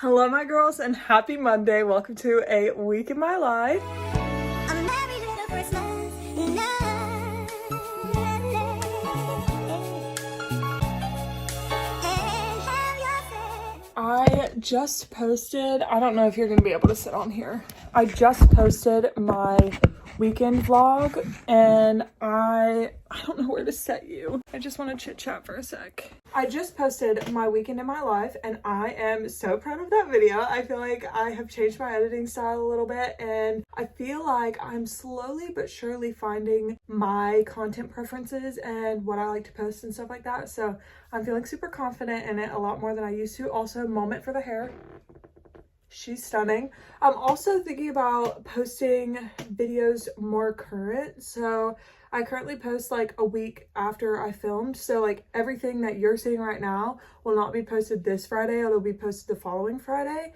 Hello my girls and happy Monday. Welcome to a week in my life. I just posted, I don't know if you're going to be able to sit on here. I just posted my weekend vlog and I don't know where to set you. I just want to chit chat for a sec. I just posted my weekend in my life and I am so proud of that video. I feel like I have changed my editing style a little bit and I feel like I'm slowly but surely finding my content preferences and what I like to post and stuff like that. So I'm feeling super confident in it, a lot more than I used to. Also, moment for the hair. She's stunning. I'm also thinking about posting videos more current. So I currently post like a week after I filmed. So like everything that you're seeing right now will not be posted this Friday. It'll be posted the following Friday.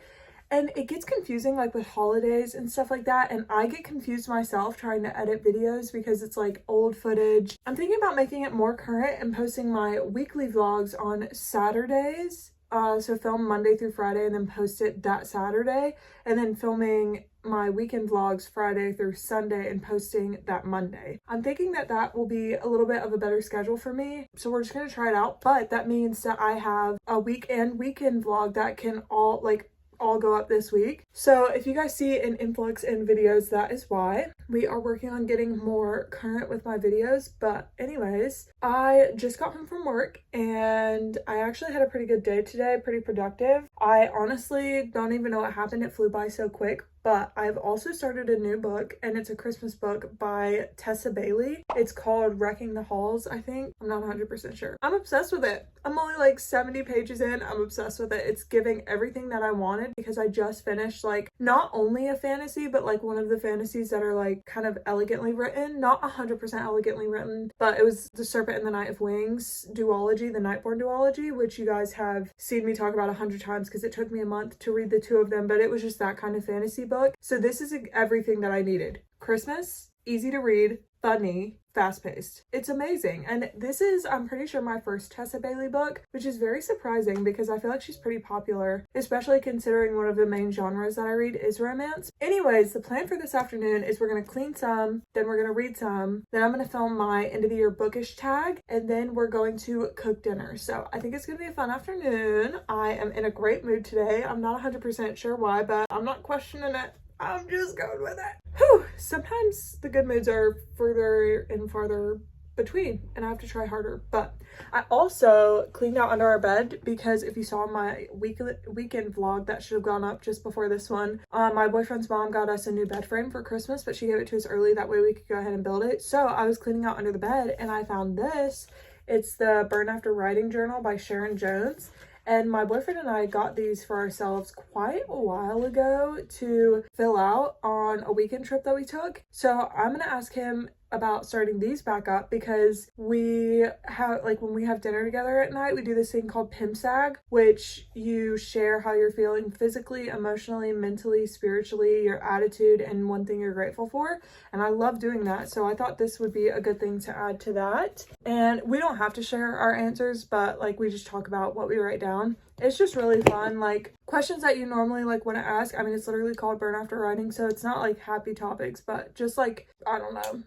And it gets confusing like with holidays and stuff like that. And I get confused myself trying to edit videos because it's like old footage. I'm thinking about making it more current and posting my weekly vlogs on Saturdays. So film Monday through Friday and then post it that Saturday, and then filming my weekend vlogs Friday through Sunday and posting that Monday. I'm thinking that that will be a little bit of a better schedule for me. So we're just going to try it out. But that means that I have a week and weekend vlog that can all go up this week. So if you guys see an influx in videos, that is why. We are working on getting more current with my videos. But anyways, I just got home from work and I actually had a pretty good day today, pretty productive. I honestly don't even know what happened. It flew by so quick. But I've also started a new book and it's a Christmas book by Tessa Bailey. It's called Wrecking the Halls, I think. I'm not 100% sure. I'm obsessed with it. I'm only like 70 pages in. I'm obsessed with it. It's giving everything that I wanted because I just finished like not only a fantasy, but like one of the fantasies that are like kind of elegantly written. Not 100% elegantly written, but it was The Serpent and the Knight of Wings duology, the Nightborn duology, which you guys have seen me talk about 100 times because it took me a month to read the two of them, but it was just that kind of fantasy book. So this is everything that I needed. Christmas, easy to read, funny, fast-paced. It's amazing. And this is, I'm pretty sure, my first Tessa Bailey book, which is very surprising because I feel like she's pretty popular, especially considering one of the main genres that I read is romance. Anyways, the plan for this afternoon is we're going to clean some, then we're going to read some, then I'm going to film my end of the year bookish tag, and then we're going to cook dinner. So I think it's going to be a fun afternoon. I am in a great mood today. I'm not 100% sure why, but I'm not questioning it. I'm just going with it. Whew. Sometimes the good moods are further and farther between and I have to try harder. But I also cleaned out under our bed because if you saw my weekend vlog that should have gone up just before this one, my boyfriend's mom got us a new bed frame for Christmas, but she gave it to us early. That way we could go ahead and build it. So I was cleaning out under the bed and I found this. It's the Burn After Writing Journal by Sharon Jones. And my boyfriend and I got these for ourselves quite a while ago to fill out on a weekend trip that we took. So I'm going to ask him about starting these back up because we have, like, when we have dinner together at night, we do this thing called PIMSAG, which you share how you're feeling physically, emotionally, mentally, spiritually, your attitude, and one thing you're grateful for. And I love doing that. So I thought this would be a good thing to add to that. And we don't have to share our answers, but like we just talk about what we write down. It's just really fun, like questions that you normally like want to ask. I mean, it's literally called Burn After Writing, so it's not like happy topics, but just like, I don't know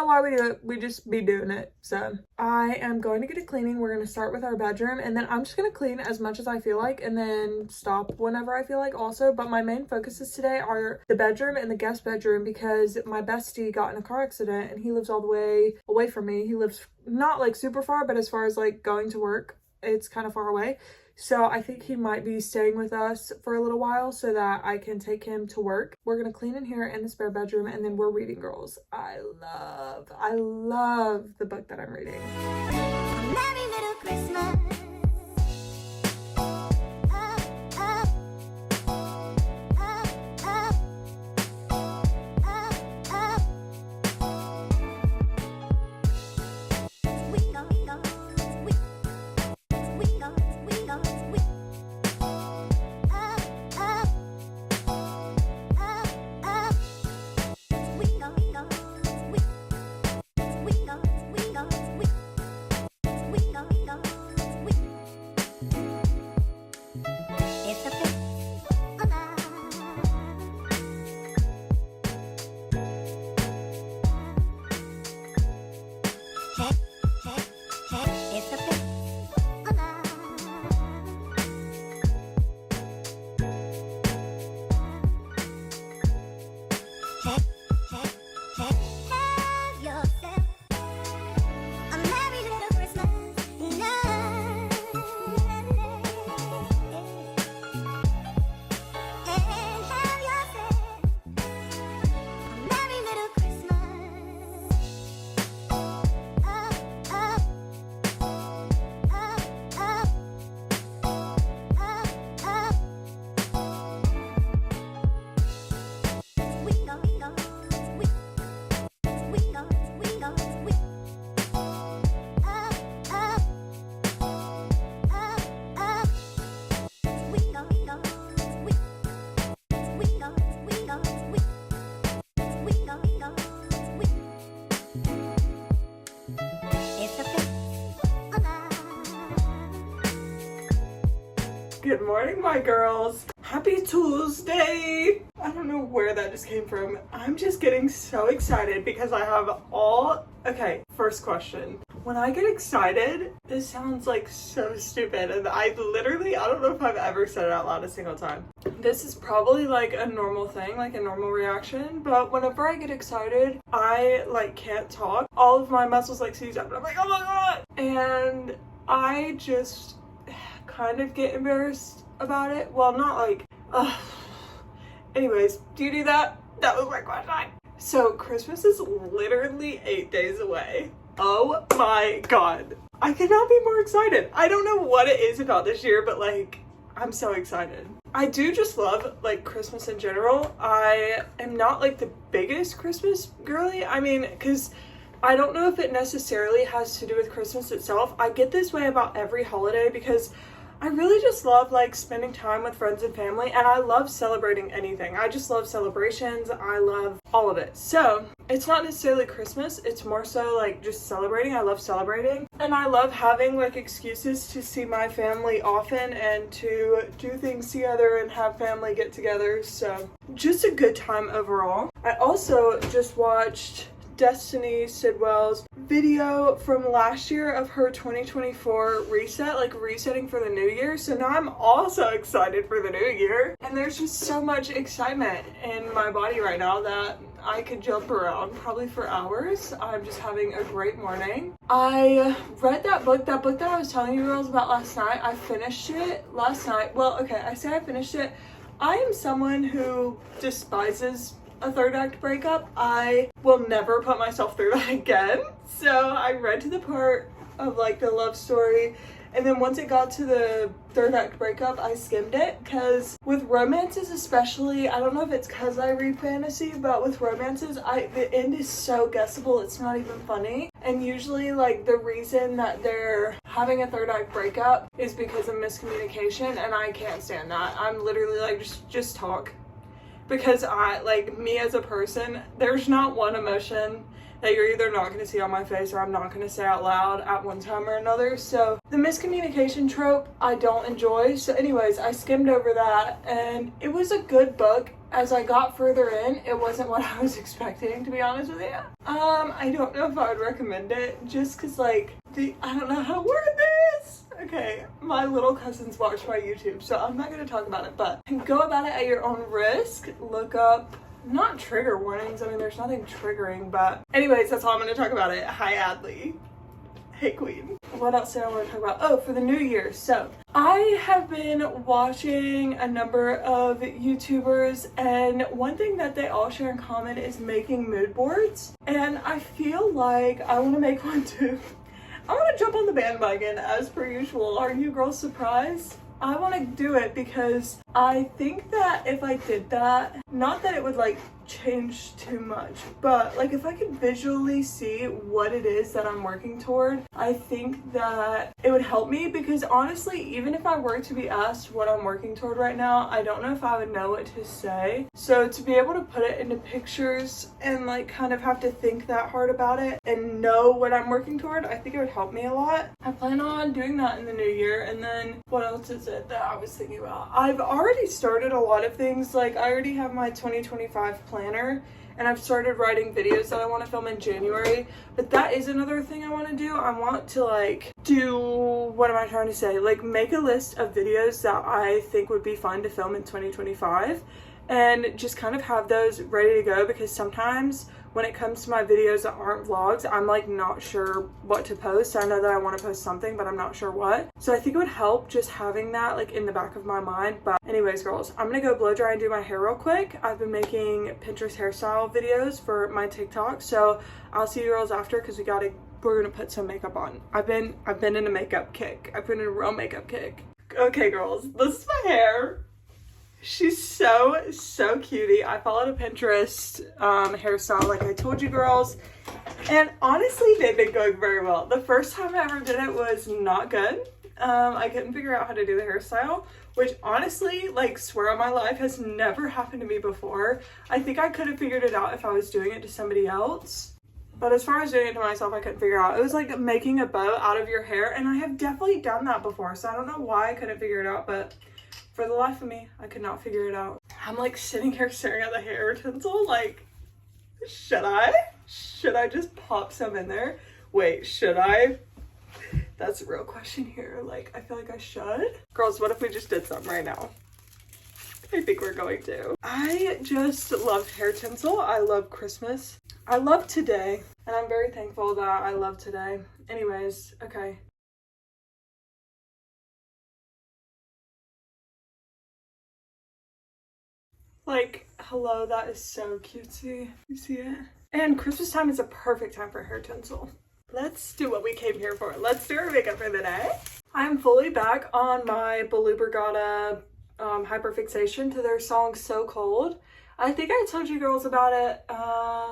why we do it. We just be doing it. So I am going to get it cleaning. We're going to start with our bedroom and then I'm just going to clean as much as I feel like and then stop whenever I feel like also. But my main focuses today are the bedroom and the guest bedroom because my bestie got in a car accident and he lives all the way away from me. He lives not like super far, but as far as like going to work, it's kind of far away. So I think he might be staying with us for a little while so that I can take him to work. We're going to clean in here in the spare bedroom and then we're reading girls. I love the book that I'm reading. Merry Little Christmas. Good morning, my girls. Happy Tuesday. I don't know where that just came from. I'm just getting so excited because I have okay, first question. When I get excited, this sounds like so stupid, and I don't know if I've ever said it out loud a single time. This is probably like a normal thing, like a normal reaction, but whenever I get excited, I like can't talk. All of my muscles like seize up, and I'm like, oh my god! And I just kind of get embarrassed about it. Well, not like, anyways, do you do that? That was my question. So Christmas is literally 8 days away. Oh my god. I could not be more excited. I don't know what it is about this year, but like, I'm so excited. I do just love like Christmas in general. I am not like the biggest Christmas girly. I mean, because I don't know if it necessarily has to do with Christmas itself. I get this way about every holiday because I really just love like spending time with friends and family, and I love celebrating anything. I just love celebrations. I love all of it. So it's not necessarily Christmas. It's more so like just celebrating. I love celebrating, and I love having like excuses to see my family often and to do things together and have family get together. So just a good time overall. I also just watched Destiny Sidwell's video from last year of her 2024 reset, like resetting for the new year. So now I'm also excited for the new year, and there's just so much excitement in my body right now that I could jump around probably for hours. I'm just having a great morning. I read that book that I was telling you girls about last night. I finished it last night. Well, okay, I say I finished it. I am someone who despises a third act breakup. I will never put myself through that again. So I read to the part of like the love story, and then once it got to the third act breakup, I skimmed it, because with romances especially, I don't know if it's because I read fantasy, but with romances, the end is so guessable, it's not even funny. And usually like the reason that they're having a third act breakup is because of miscommunication, and I can't stand that. I'm literally like, just talk. Because me as a person, there's not one emotion that you're either not going to see on my face or I'm not going to say out loud at one time or another. So the miscommunication trope, I don't enjoy. So anyways, I skimmed over that, and it was a good book. As I got further in, it wasn't what I was expecting, to be honest with you. I don't know if I would recommend it, just because I don't know how to word this. Okay, my little cousins watch my YouTube, so I'm not going to talk about it, but go about it at your own risk. Look up, not trigger warnings, I mean, there's nothing triggering, but anyways, that's all I'm going to talk about it. Hi, Adley. Hey, queen. What else did I want to talk about? Oh, for the new year. So I have been watching a number of YouTubers, and one thing that they all share in common is making mood boards, and I feel like I want to make one too. I want to jump on the bandwagon as per usual. Are you girls surprised? I want to do it because I think that if I did that, not that it would like change too much, but like if I could visually see what it is that I'm working toward, I think that it would help me, because honestly, even if I were to be asked what I'm working toward right now, I don't know if I would know what to say. So to be able to put it into pictures and like kind of have to think that hard about it and know what I'm working toward, I think it would help me a lot. I plan on doing that in the new year. And then what else is it that I was thinking about? I've already started a lot of things. Like I already have my 2025 planner, and I've started writing videos that I want to film in January, but that is another thing I want to do. I want to what am I trying to say? Like make a list of videos that I think would be fun to film in 2025, and just kind of have those ready to go, because sometimes when it comes to my videos that aren't vlogs, I'm like not sure what to post. I know that I want to post something, but I'm not sure what. So I think it would help just having that like in the back of my mind. But anyways, girls, I'm gonna go blow dry and do my hair real quick. I've been making Pinterest hairstyle videos for my TikTok, so I'll see you girls after, because we're gonna put some makeup on. I've been in a makeup kick. I've been in a real makeup kick. Okay, girls, this is my hair. She's so cutie. I followed a Pinterest hairstyle like I told you girls, and honestly they've been going very well. The first time I ever did it was not good. I couldn't figure out how to do the hairstyle, which honestly, like, swear on my life, has never happened to me before. I think I could have figured it out if I was doing it to somebody else, but as far as doing it to myself, I couldn't figure it out. It was like making a bow out of your hair, and I have definitely done that before, so I don't know why I couldn't figure it out, but For the life of me, I could not figure it out. I'm like sitting here staring at the hair tinsel like, should I just pop some in there? Wait, should I? That's a real question here. Like, I feel like I should. Girls, what if we just did some right now? I think we're going to. I just love hair tinsel. I love Christmas. I love today. And I'm very thankful that I love today. Anyways, okay. Like, hello, that is so cutesy. You see it? And Christmas time is a perfect time for hair tinsel. Let's do what we came here for. Let's do our makeup for the day. I'm fully back on my Belubergata hyperfixation to their song So Cold. I think I told you girls about it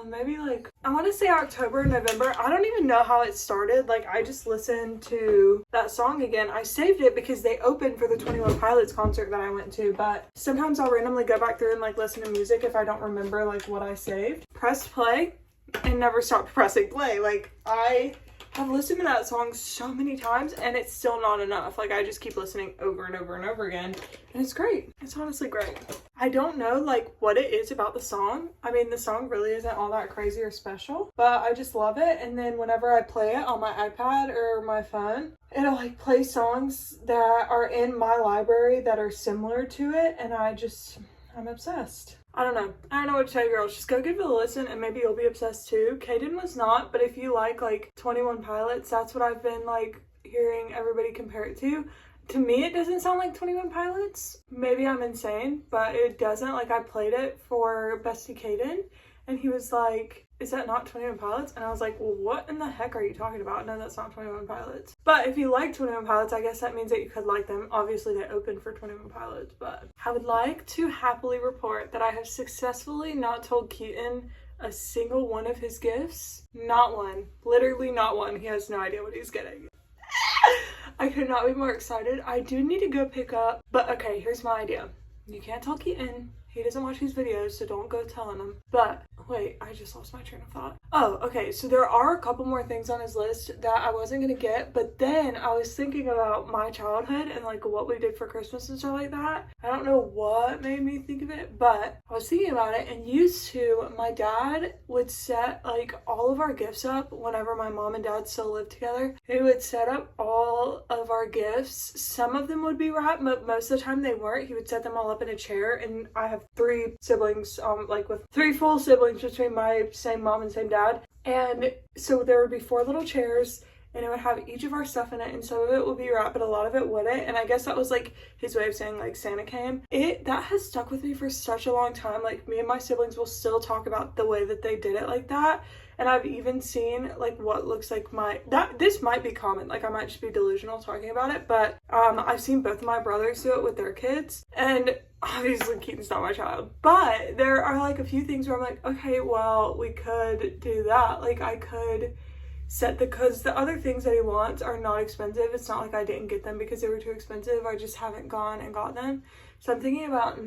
maybe like, I want to say October, November. I don't even know how it started. Like, I just listened to that song again. I saved it because they opened for the 21 Pilots concert that I went to, but sometimes I'll randomly go back through and like listen to music if I don't remember like what I saved. Pressed play and never stopped pressing play. Like, I have listened to that song so many times and it's still not enough. Like, I just keep listening over and over and over again, and it's great. It's honestly great. I don't know like what it is about the song. I mean, the song really isn't all that crazy or special, but I just love it. And then whenever I play it on my iPad or my phone, it'll like play songs that are in my library that are similar to it, and I'm obsessed. I don't know what to tell you girls. Just go give it a listen and maybe you'll be obsessed too. Kaden was not, but if you like 21 Pilots, that's what I've been like hearing everybody compare it to. To me, it doesn't sound like 21 Pilots. Maybe I'm insane, but it doesn't. Like, I played it for Bestie Kaden and he was like, is that not 21 Pilots? And I was like, well, what in the heck are you talking about? No, that's not 21 Pilots. But if you like 21 Pilots, I guess that means that you could like them. Obviously, they opened for 21 Pilots, but I would like to happily report that I have successfully not told Keaton a single one of his gifts. Not one. Literally not one. He has no idea what he's getting. I could not be more excited. I do need to go pick up, but okay, here's my idea. You can't tell Keaton. He doesn't watch these videos, so don't go telling him. But wait, I just lost my train of thought. Oh, okay, so there are a couple more things on his list that I wasn't gonna get, but then I was thinking about my childhood and like what we did for Christmas and stuff like that. I don't know what made me think of it, but I was thinking about it, and used to, my dad would set like all of our gifts up whenever my mom and dad still lived together. He would set up all of our gifts. Some of them would be wrapped, but most of the time they weren't. He would set them all up in a chair, and I have 3 siblings, like with 3 full siblings between my same mom and same dad. And so there would be 4 little chairs, and it would have each of our stuff in it, and some of it would be wrapped, but a lot of it wouldn't. And I guess that was like his way of saying like Santa came. That has stuck with me for such a long time. Like, me and my siblings will still talk about the way that they did it like that. And I've even seen like what looks like this might be common, like I might just be delusional talking about it, but I've seen both of my brothers do it with their kids, and obviously Keaton's not my child, but there are like a few things where I'm like, okay, well, we could do that. Like, I could set because the other things that he wants are not expensive. It's not like I didn't get them because they were too expensive. I just haven't gone and got them. So I'm thinking about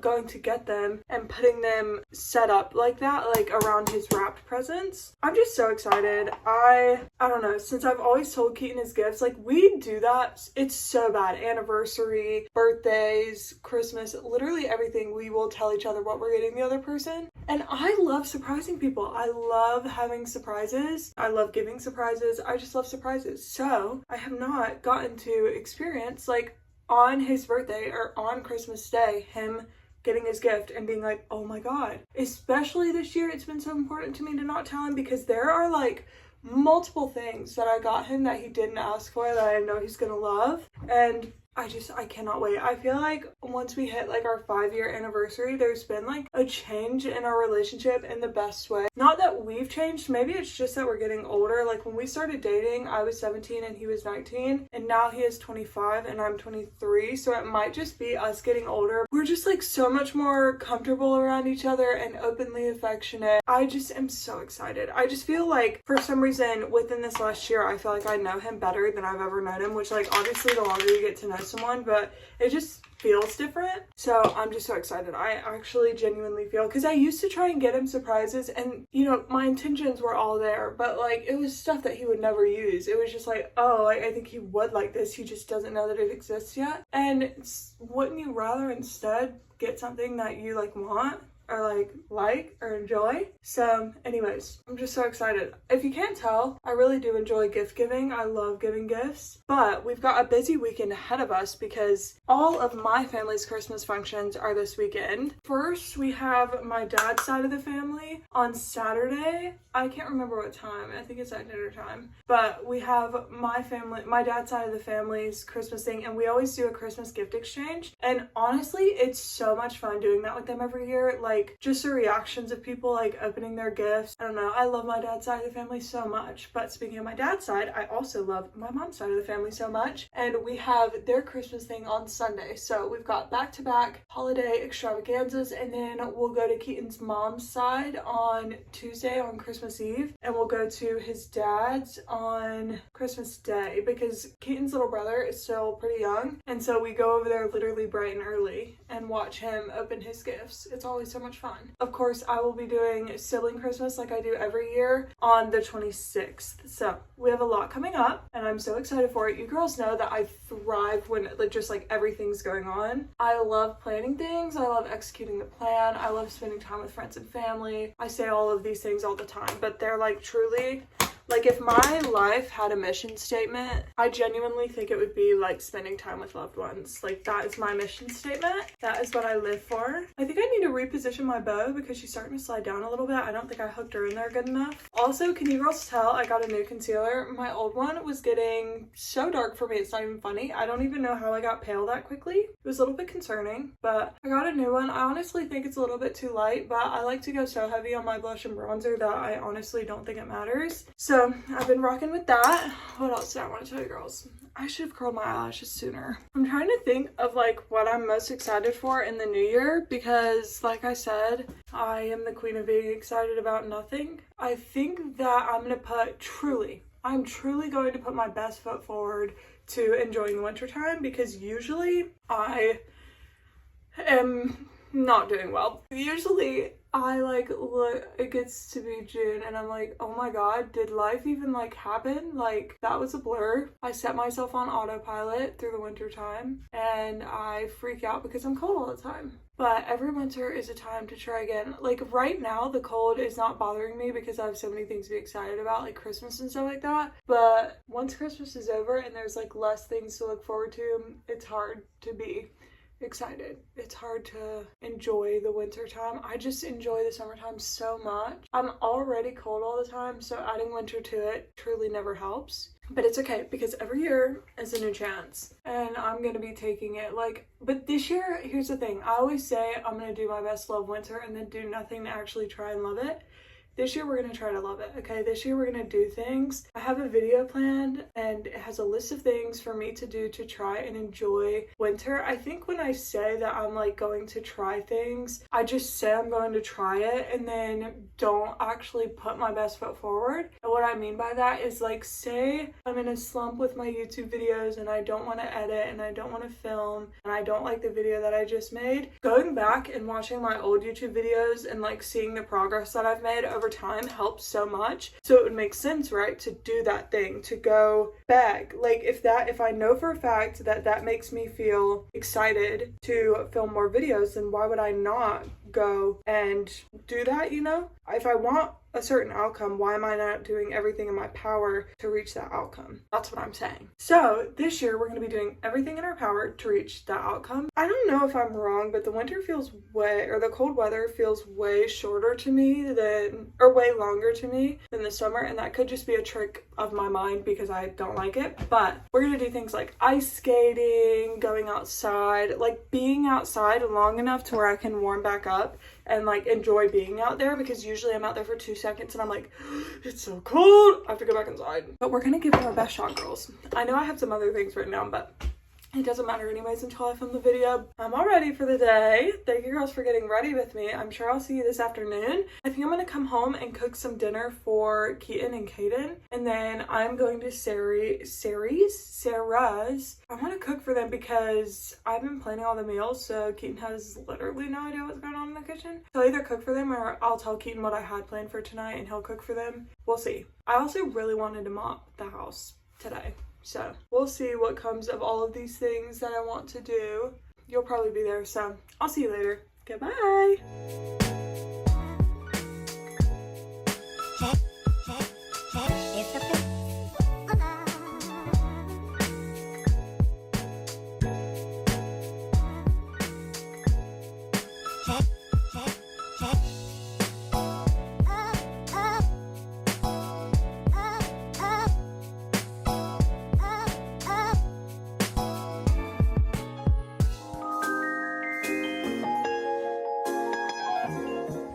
going to get them and putting them set up like that, like around his wrapped presents. I'm just so excited. I don't know, since I've always told Keaton his gifts, like, we do that. It's so bad. Anniversary, birthdays, Christmas, literally everything, we will tell each other what we're getting the other person. And I love surprising people. I love having surprises. I love giving surprises. I just love surprises. So I have not gotten to experience like on his birthday or on Christmas Day, him getting his gift and being like, oh my god. Especially this year, it's been so important to me to not tell him, because there are like multiple things that I got him that he didn't ask for that I know he's gonna love, and I cannot wait. I feel like once we hit like our 5-year anniversary, there's been like a change in our relationship in the best way. Not that we've changed, maybe it's just that we're getting older. Like, when we started dating, I was 17 and he was 19, and now he is 25 and I'm 23, so it might just be us getting older. We're just like so much more comfortable around each other and openly affectionate. I just am so excited. I just feel like for some reason within this last year, I feel like I know him better than I've ever known him, which like obviously the longer you get to know someone, but it just feels different. So I'm just so excited. I actually genuinely feel, because I used to try and get him surprises, and you know, my intentions were all there, but like it was stuff that he would never use. It was just like, oh, I think he would like this, he just doesn't know that it exists yet. And wouldn't you rather instead get something that you like want or like or enjoy? So anyways, I'm just so excited. If you can't tell, I really do enjoy gift giving. I love giving gifts, but we've got a busy weekend ahead of us because all of my family's Christmas functions are this weekend. First, we have my dad's side of the family on Saturday. I can't remember what time. I think it's at dinner time. But we have my dad's side of the family's Christmas thing, and we always do a Christmas gift exchange. And honestly, it's so much fun doing that with them every year. Like, just the reactions of people like opening their gifts. I don't know. I love my dad's side of the family so much. But speaking of my dad's side, I also love my mom's side of the family so much. And we have their Christmas thing on Sunday. So we've got back-to-back holiday extravaganzas, and then we'll go to Keaton's mom's side on Tuesday on Christmas Eve, and we'll go to his dad's on Christmas Day because Keaton's little brother is still pretty young, and so we go over there literally bright and early and watch him open his gifts. It's always so much fun. Of course, I will be doing sibling Christmas like I do every year on the 26th. So we have a lot coming up, and I'm so excited for it. You girls know that I thrive when just like everything's going on. I love planning things. I love executing the plan. I love spending time with friends and family. I say all of these things all the time, but they're like truly, like if my life had a mission statement, I genuinely think it would be like spending time with loved ones. Like that is my mission statement. That is what I live for. I think I need to reposition my bow because she's starting to slide down a little bit. I don't think I hooked her in there good enough. Also, can you girls tell I got a new concealer? My old one was getting so dark for me, it's not even funny. I don't even know how I got pale that quickly. It was a little bit concerning, but I got a new one. I honestly think it's a little bit too light, but I like to go so heavy on my blush and bronzer that I honestly don't think it matters. So I've been rocking with that. What else did I want to tell you girls? I should have curled my eyelashes sooner. I'm trying to think of like what I'm most excited for in the new year because like I said, I am the queen of being excited about nothing. I think that I'm truly going to put my best foot forward to enjoying the wintertime because usually I am not doing well. Usually I like look, it gets to be June and I'm like, oh my god, did life even like happen? Like that was a blur. I set myself on autopilot through the winter time and I freak out because I'm cold all the time. But every winter is a time to try again. Like right now, the cold is not bothering me because I have so many things to be excited about, like Christmas and stuff like that. But once Christmas is over and there's like less things to look forward to, it's hard to be excited. It's hard to enjoy the winter time. I just enjoy the summertime so much. I'm already cold all the time, so adding winter to it truly never helps. But it's okay because every year is a new chance and I'm gonna be taking it but this year, here's the thing. I always say I'm gonna do my best to love winter and then do nothing to actually try and love it. This year we're going to try to love it, okay? This year we're going to do things. I have a video planned and it has a list of things for me to do to try and enjoy winter. I think when I say that I'm like going to try things, I just say I'm going to try it and then don't actually put my best foot forward. And what I mean by that is like say I'm in a slump with my YouTube videos and I don't want to edit and I don't want to film and I don't like the video that I just made. Going back and watching my old YouTube videos and like seeing the progress that I've made over time helps so much. So it would make sense, right, to do that thing, to go back. Like if I know for a fact that that makes me feel excited to film more videos, then why would I not go and do that, you know? If I want a certain outcome, why am I not doing everything in my power to reach that outcome? That's what I'm saying. So this year we're going to be doing everything in our power to reach that outcome. I don't know if I'm wrong, but the the cold weather feels way shorter to me way longer to me than the summer, and that could just be a trick of my mind because I don't like it. But we're going to do things like ice skating, going outside, like being outside long enough to where I can warm back up and like enjoy being out there, because usually I'm out there for 2 seconds and I'm like, it's so cold, I have to go back inside. But we're gonna give it our best shot, girls. I know I have some other things written down, but It doesn't matter anyways until I film the video. I'm all ready for the day. Thank you girls for getting ready with me. I'm sure I'll see you this afternoon. I think I'm gonna come home and cook some dinner for Keaton and Kaden. And then I'm going to Sarah's. I wanna cook for them because I've been planning all the meals, so Keaton has literally no idea what's going on in the kitchen. So I'll either cook for them or I'll tell Keaton what I had planned for tonight and he'll cook for them. We'll see. I also really wanted to mop the house today. So we'll see what comes of all of these things that I want to do. You'll probably be there, so I'll see you later. Goodbye.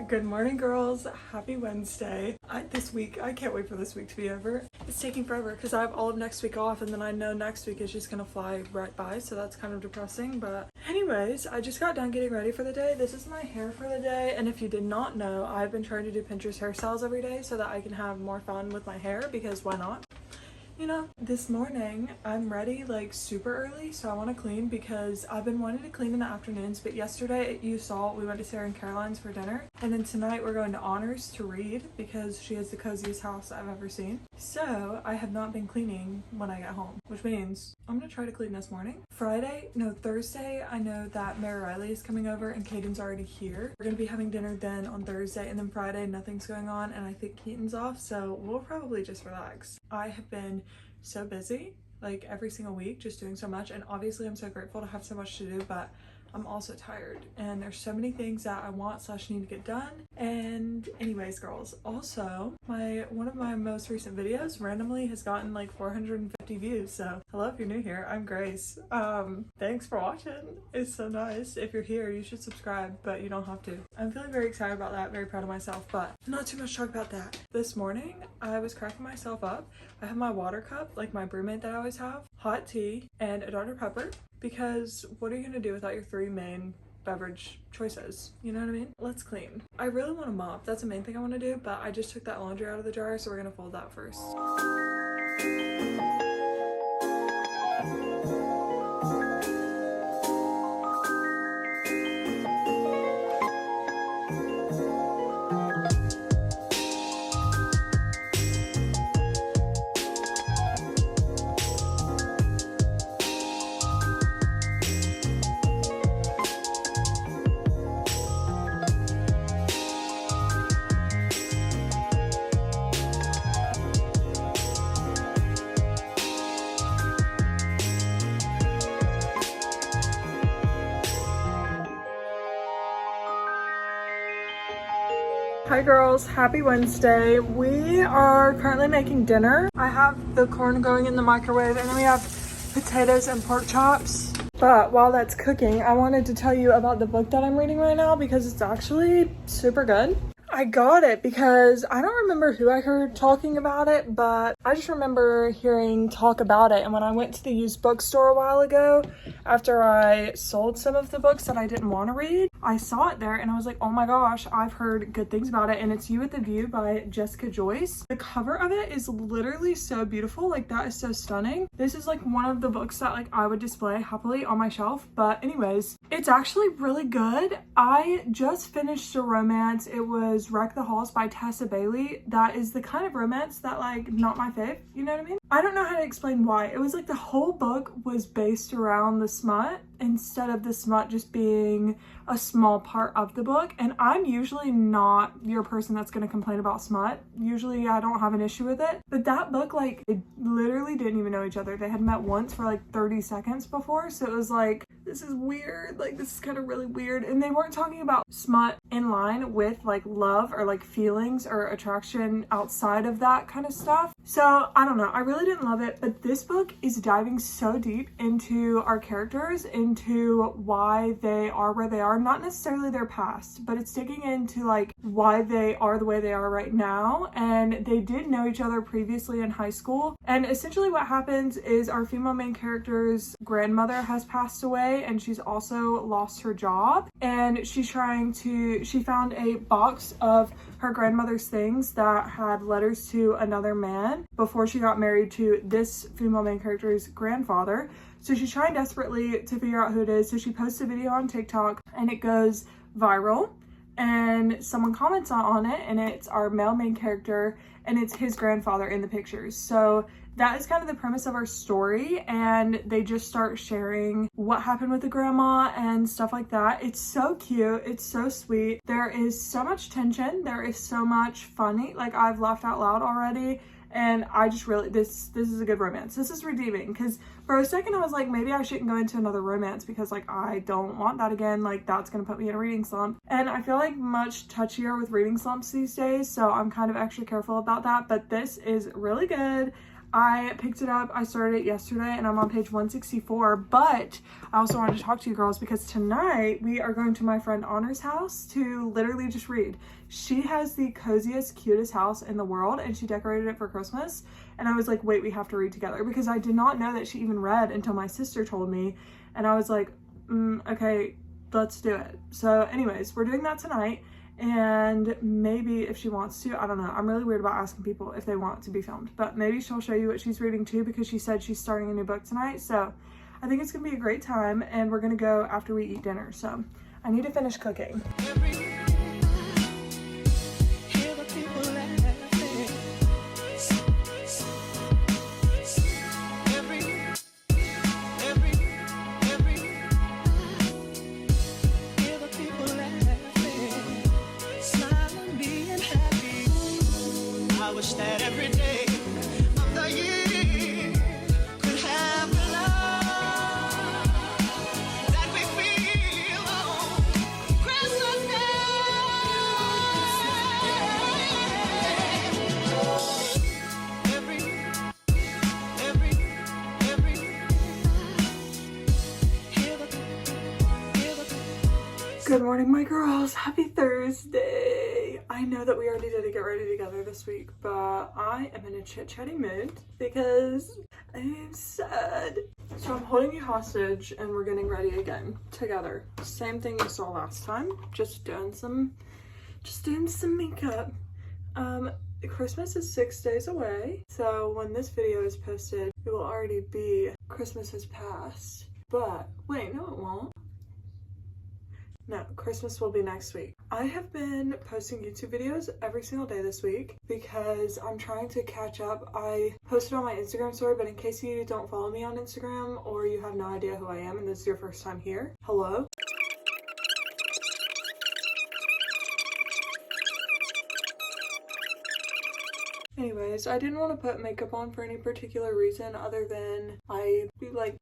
Good morning, girls. Happy Wednesday. This week, I can't wait for this week to be over. It's taking forever because I have all of next week off and then I know next week is just gonna fly right by, so that's kind of depressing. But anyways, I just got done getting ready for the day. This is my hair for the day, and if you did not know, I've been trying to do Pinterest hairstyles every day so that I can have more fun with my hair, because why not? You know, this morning I'm ready like super early, so I want to clean because I've been wanting to clean in the afternoons, but yesterday you saw we went to Sarah and Caroline's for dinner, and then tonight we're going to Honors to read because she has the coziest house I've ever seen. So I have not been cleaning when I get home, which means I'm gonna try to clean this morning. Thursday, I know that Mary Riley is coming over and Caden's already here. We're gonna be having dinner then on Thursday, and then Friday nothing's going on and I think Keaton's off, so we'll probably just relax. I have been so busy like every single week, just doing so much, and obviously I'm so grateful to have so much to do, but I'm also tired and there's so many things that I want / need to get done. And anyways, girls, also one of my most recent videos randomly has gotten like 450 views, so hello if you're new here. I'm Grace. Thanks for watching. It's so nice. If you're here, you should subscribe, but you don't have to. I'm feeling very excited about that, very proud of myself, but not too much talk about that. This morning I was cracking myself up. I have my water cup, like my brewmate that I always have, hot tea, and a Dr. Pepper, because what are you gonna do without your 3 main beverage choices? You know what I mean? Let's clean. I really want to mop. That's the main thing I want to do, but I just took that laundry out of the dryer, so we're gonna fold that first. Hi girls, happy Wednesday. We are currently making dinner. I have the corn going in the microwave and then we have potatoes and pork chops. But while that's cooking, I wanted to tell you about the book that I'm reading right now because it's actually super good. I got it because I don't remember who I heard talking about it, but I just remember hearing talk about it. And when I went to the used bookstore a while ago, after I sold some of the books that I didn't want to read, I saw it there and I was like, oh my gosh, I've heard good things about it. And it's You at the View by Jessica Joyce. The cover of it is literally so beautiful. Like, that is so stunning. This is like one of the books that like I would display happily on my shelf. But anyways, it's actually really good. I just finished a romance. It was Wreck the Halls by Tessa Bailey. That is the kind of romance that like not my fave, you know what I mean? I don't know how to explain why. It was like the whole book was based around the smut instead of the smut just being a small part of the book. And I'm usually not your person that's going to complain about smut. Usually I don't have an issue with it. But that book, like, they literally didn't even know each other. They had met once for like 30 seconds before. So it was like, this is weird. Like, this is kind of really weird. And they weren't talking about smut in line with like love or like feelings or attraction outside of that kind of stuff. So I don't know. I really really didn't love it, but this book is diving so deep into our characters, into why they are where they are, not necessarily their past, but it's digging into like why they are the way they are right now. And they did know each other previously in high school, and essentially what happens is our female main character's grandmother has passed away, and she's also lost her job, and she found a box of her grandmother's things that had letters to another man before she got married to this female main character's grandfather. So she's trying desperately to figure out who it is. So she posts a video on TikTok and it goes viral, and someone comments on it, and it's our male main character and it's his grandfather in the pictures. So that is kind of the premise of our story, and they just start sharing what happened with the grandma and stuff like that. It's so cute, it's so sweet. There is so much tension, there is so much funny, like I've laughed out loud already, and I just really, this is a good romance. This is redeeming, because for a second I was like, maybe I shouldn't go into another romance because like I don't want that again, like that's gonna put me in a reading slump, and I feel like much touchier with reading slumps these days, so I'm kind of extra careful about that. But this is really good. I picked it up, I started it yesterday, and I'm on page 164, but I also wanted to talk to you girls because tonight we are going to my friend Honor's house to literally just read. She has the coziest, cutest house in the world, and she decorated it for Christmas, and I was like, wait, we have to read together, because I did not know that she even read until my sister told me, and I was like, okay, let's do it. So anyways, we're doing that tonight. And maybe if she wants to, I don't know, I'm really weird about asking people if they want to be filmed, but maybe she'll show you what she's reading too, because she said she's starting a new book tonight. So I think it's gonna be a great time, and we're gonna go after we eat dinner. So I need to finish cooking. That every day of the year could have the love that we feel on Christmas Day. Good morning, my girls. Happy Thursday. I know that we already did a get ready together this week, but I am in a chit-chatty mood because I'm sad. So I'm holding you hostage and we're getting ready again together. Same thing you saw last time, just doing some makeup. Christmas is 6 days away, so when this video is posted, it will already be Christmas has passed. But wait, no it won't. No, Christmas will be next week. I have been posting YouTube videos every single day this week because I'm trying to catch up. I posted on my Instagram story, but in case you don't follow me on Instagram or you have no idea who I am and this is your first time here, hello. Anyways, I didn't want to put makeup on for any particular reason other than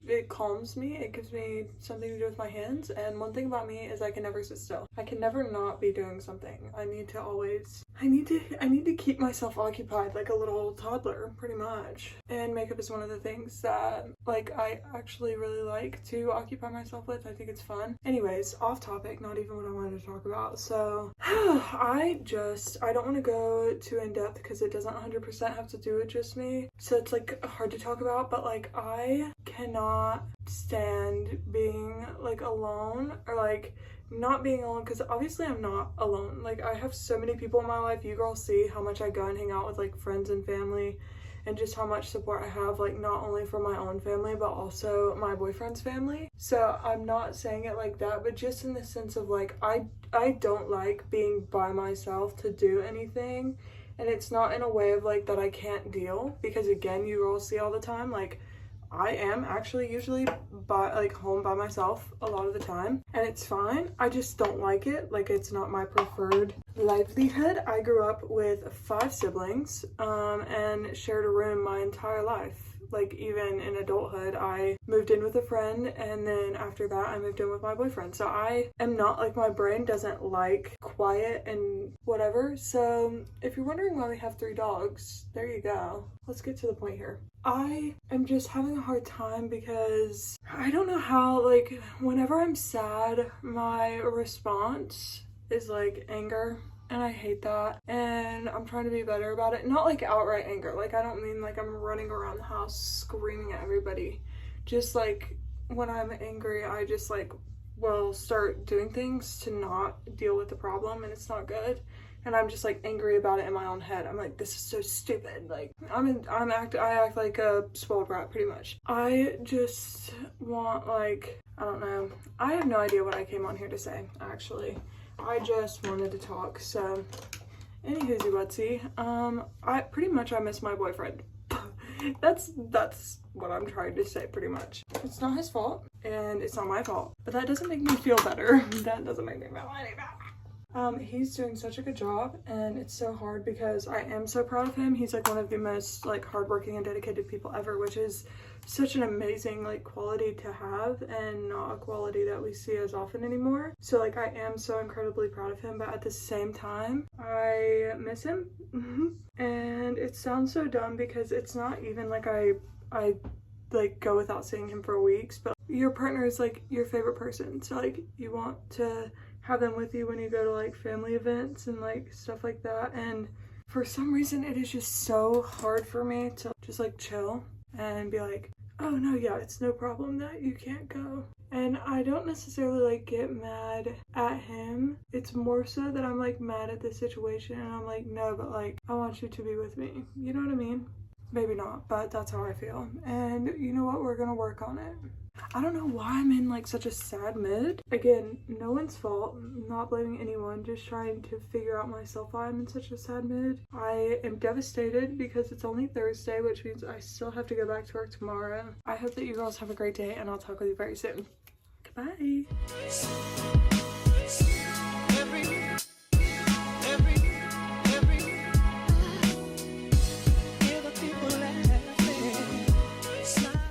it calms me. It gives me something to do with my hands, and one thing about me is I can never sit still. I can never not be doing something. I need to keep myself occupied like a little toddler, pretty much. And makeup is one of the things that I actually really like to occupy myself with. I think it's fun. Anyways, off topic, not even what I wanted to talk about. So I don't want to go too in depth because it doesn't 100% have to do with just me. So it's hard to talk about, but I cannot stand being alone, or not being alone, because obviously I'm not alone. I have so many people in my life. You girls see how much I go and hang out with friends and family, and just how much support I have, not only from my own family but also my boyfriend's family. So I'm not saying it like that, but just in the sense of I don't like being by myself to do anything. And it's not in a way of that I can't deal, because again, you girls see all the time, I am actually usually home by myself a lot of the time, and it's fine. I just don't like it. Like, it's not my preferred livelihood. I grew up with 5 siblings and shared a room my entire life. Like, even in adulthood, I moved in with a friend, and then after that I moved in with my boyfriend. So I am not, like, my brain doesn't like quiet and whatever. So if you're wondering why we have 3 dogs, there you go. Let's get to the point here. I am just having a hard time because I don't know how, like, whenever I'm sad, my response is like anger. And I hate that, and I'm trying to be better about it. Not like outright anger, like I don't mean like I'm running around the house screaming at everybody. Just like when I'm angry, I just like will start doing things to not deal with the problem, and it's not good. And I'm just like angry about it in my own head. I'm like, this is so stupid. Like I act like a spoiled brat pretty much. I just want, like, I don't know. I have no idea what I came on here to say, actually. I just wanted to talk. So any whoozy wutsy, I miss my boyfriend. that's what I'm trying to say, pretty much. It's not his fault and it's not my fault, but that doesn't make me feel better. That doesn't make me feel any better. He's doing such a good job, and it's so hard because I am so proud of him. He's like one of the most like hardworking and dedicated people ever, which is such an amazing like quality to have, and not a quality that we see as often anymore. So like I am so incredibly proud of him, but at the same time I miss him. And it sounds so dumb because it's not even like I like go without seeing him for weeks, but your partner is like your favorite person, so like you want to have them with you when you go to like family events and like stuff like that. And for some reason it is just so hard for me to just like chill and be like, oh no, yeah, it's no problem that you can't go. And I don't necessarily like get mad at him. It's more so that I'm like mad at the situation, and I'm like, no, but like I want you to be with me, you know what I mean? Maybe not, but that's how I feel. And you know what, we're gonna work on it. I don't know why I'm in like such a sad mood. Again, no one's fault, not blaming anyone, just trying to figure out myself why I'm in such a sad mood. I am devastated because it's only Thursday, which means I still have to go back to work tomorrow. I hope that you girls have a great day, and I'll talk with you very soon. Goodbye.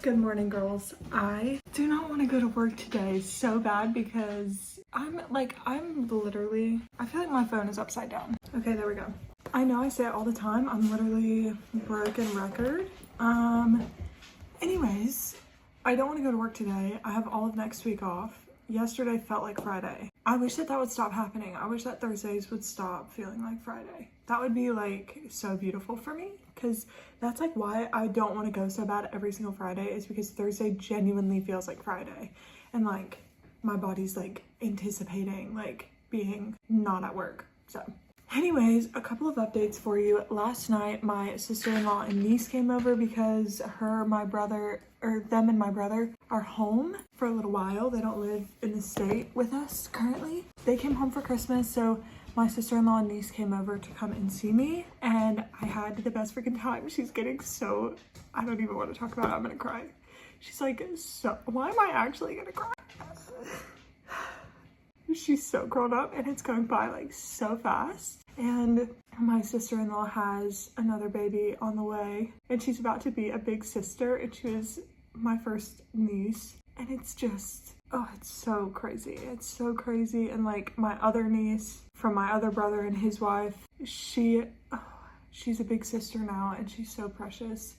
Good morning, girls. I do not want to go to work today so bad because I'm literally, I feel like my phone is upside down. Okay, there we go. I know I say it all the time. I'm literally broken record. Anyways, I don't want to go to work today. I have all of next week off. Yesterday felt like Friday. I wish that would stop happening. I wish that Thursdays would stop feeling like Friday. That would be like so beautiful for me, because that's like why I don't want to go so bad every single Friday, is because Thursday genuinely feels like Friday, and like my body's like anticipating like being not at work. So anyways, a couple of updates for you. Last night my sister-in-law and niece came over because them and my brother are home for a little while. They don't live in the state with us currently. They came home for Christmas, so my sister-in-law and niece came over to come and see me, and I had the best freaking time. She's getting so, I don't even want to talk about it. I'm gonna cry. She's like, so, why am I actually gonna cry? She's so grown up, and it's going by like so fast. And my sister-in-law has another baby on the way, and she's about to be a big sister, and she was my first niece. And it's just, oh, it's so crazy. It's so crazy. And like my other niece from my other brother and his wife, she's a big sister now, and she's so precious.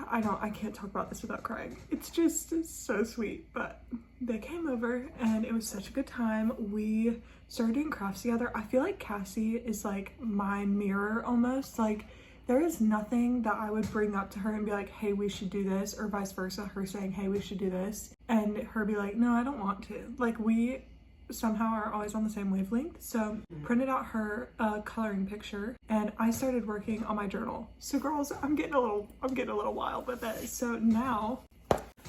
I can't talk about this without crying. It's just so sweet. But they came over and it was such a good time. We started doing crafts together. I feel like Cassie is like my mirror almost. Like there is nothing that I would bring up to her and be like, hey, we should do this, or vice versa, her saying, hey, we should do this, and her be like, no, I don't want to. Like we somehow are always on the same wavelength. So printed out her coloring picture, and I started working on my journal. So girls, I'm getting a little wild with it. So now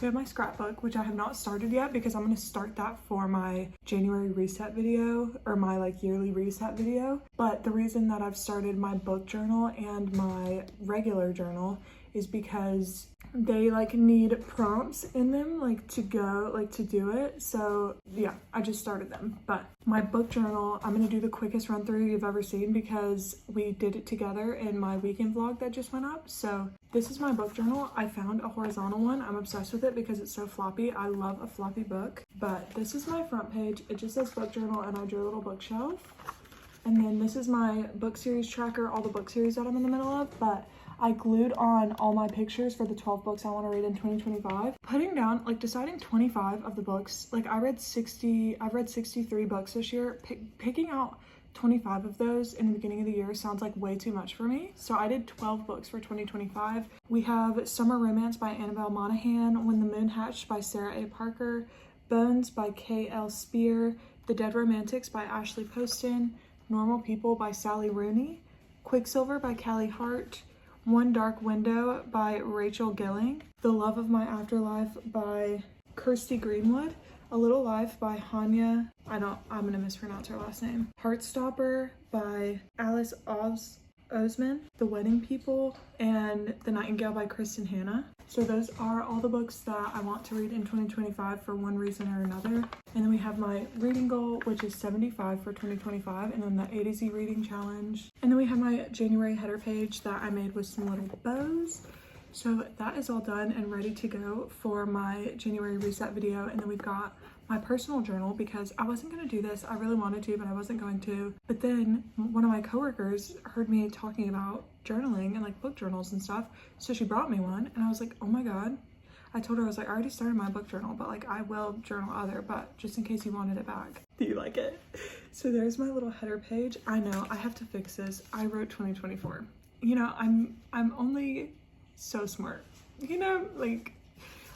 we have my scrapbook, which I have not started yet because I'm going to start that for my January reset video, or my like yearly reset video. But the reason that I've started my book journal and my regular journal is because they like need prompts in them like to go like to do it. So yeah, I just started them. But my book journal, I'm gonna do the quickest run through you've ever seen because we did it together in my weekend vlog that just went up. So this is my book journal. I found a horizontal one. I'm obsessed with it because it's so floppy. I love a floppy book. But this is my front page. It just says book journal and I drew a little bookshelf. And then this is my book series tracker, all the book series that I'm in the middle of. But I glued on all my pictures for the 12 books I want to read in 2025. Putting down, like deciding 25 of the books, like I've read 63 books this year. Picking out 25 of those in the beginning of the year sounds like way too much for me. So I did 12 books for 2025. We have Summer Romance by Annabelle Monaghan, When the Moon Hatched by Sarah A. Parker, Bones by K.L. Spear, The Dead Romantics by Ashley Poston, Normal People by Sally Rooney, Quicksilver by Callie Hart, One Dark Window by Rachel Gilling, The Love of My Afterlife by Kirsty Greenwood, A Little Life by Hanya, I'm gonna mispronounce her last name, Heartstopper by Alice Osman, The Wedding People, and The Nightingale by Kristen Hanna. So those are all the books that I want to read in 2025 for one reason or another. And then we have my reading goal, which is 75 for 2025, and then the A to Z reading challenge. And then we have my January header page that I made with some little bows. So that is all done and ready to go for my January reset video. And then we've got my personal journal because I wasn't going to do this. I really wanted to, but I wasn't going to. But then one of my coworkers heard me talking about journaling and like book journals and stuff. So she brought me one and I was like, oh my God. I told her, I was like, I already started my book journal, but like I will journal other, but just in case you wanted it back. Do you like it? So there's my little header page. I know I have to fix this. I wrote 2024. You know, I'm only so smart, you know, like,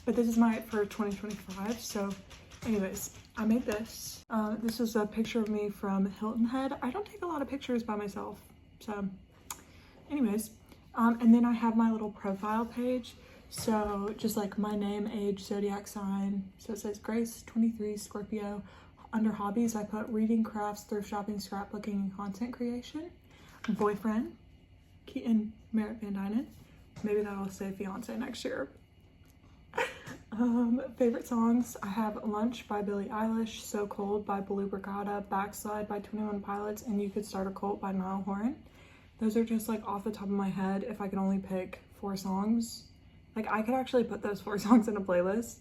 but this is my for 2025. So anyways, I made this. This is a picture of me from Hilton Head. I don't take a lot of pictures by myself. So anyways, and then I have my little profile page. So just like my name, age, zodiac sign. So it says Grace, 23, Scorpio. Under hobbies, I put reading, crafts, thrift shopping, scrapbooking, and content creation. Boyfriend, Keaton Merritt Van Dynen. Maybe that'll say fiance next year. Favorite songs, I have Lunch by Billie Eilish, So Cold by Blue Brigada, Backslide by 21 Pilots, and You Could Start a Cult by Niall Horan. Those are just like off the top of my head. If I could only pick 4 songs, like I could actually put those 4 songs in a playlist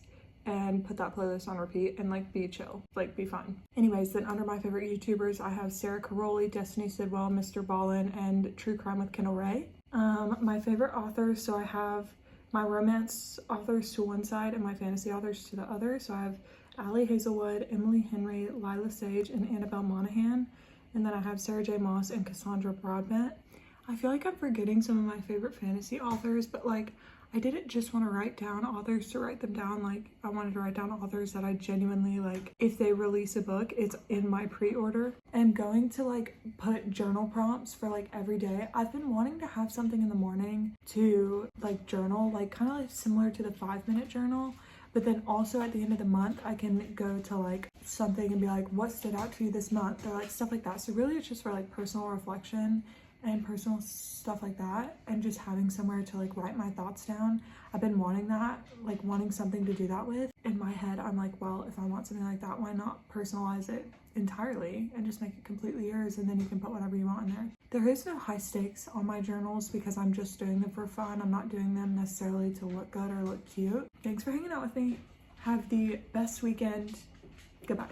and put that playlist on repeat and like be chill, like be fun. Anyways, then under my favorite YouTubers, I have Sarah Caroli, Destiny Sidwell, Mr. Ballin, and True Crime with Kendall Ray. My favorite authors, so I have my romance authors to one side and my fantasy authors to the other. So I have Allie Hazelwood, Emily Henry, Lila Sage, and Annabelle Monaghan. And then I have Sarah J. Maas and Cassandra Broadbent. I feel like I'm forgetting some of my favorite fantasy authors, but like I didn't just want to write down authors to write them down. Like I wanted to write down authors that I genuinely like. If they release a book, it's in my pre-order. I'm going to like put journal prompts for like every day. I've been wanting to have something in the morning to like journal, like kind of like similar to the 5-minute journal. But then also at the end of the month, I can go to like something and be like, what stood out to you this month? Or like stuff like that. So really it's just for like personal reflection and personal stuff like that, and just having somewhere to like write my thoughts down. I've been wanting that, like wanting something to do that with. In my head, I'm like, well, if I want something like that, why not personalize it entirely and just make it completely yours, and then you can put whatever you want in there. There is no high stakes on my journals because I'm just doing them for fun. I'm not doing them necessarily to look good or look cute. Thanks for hanging out with me. Have the best weekend. Goodbye.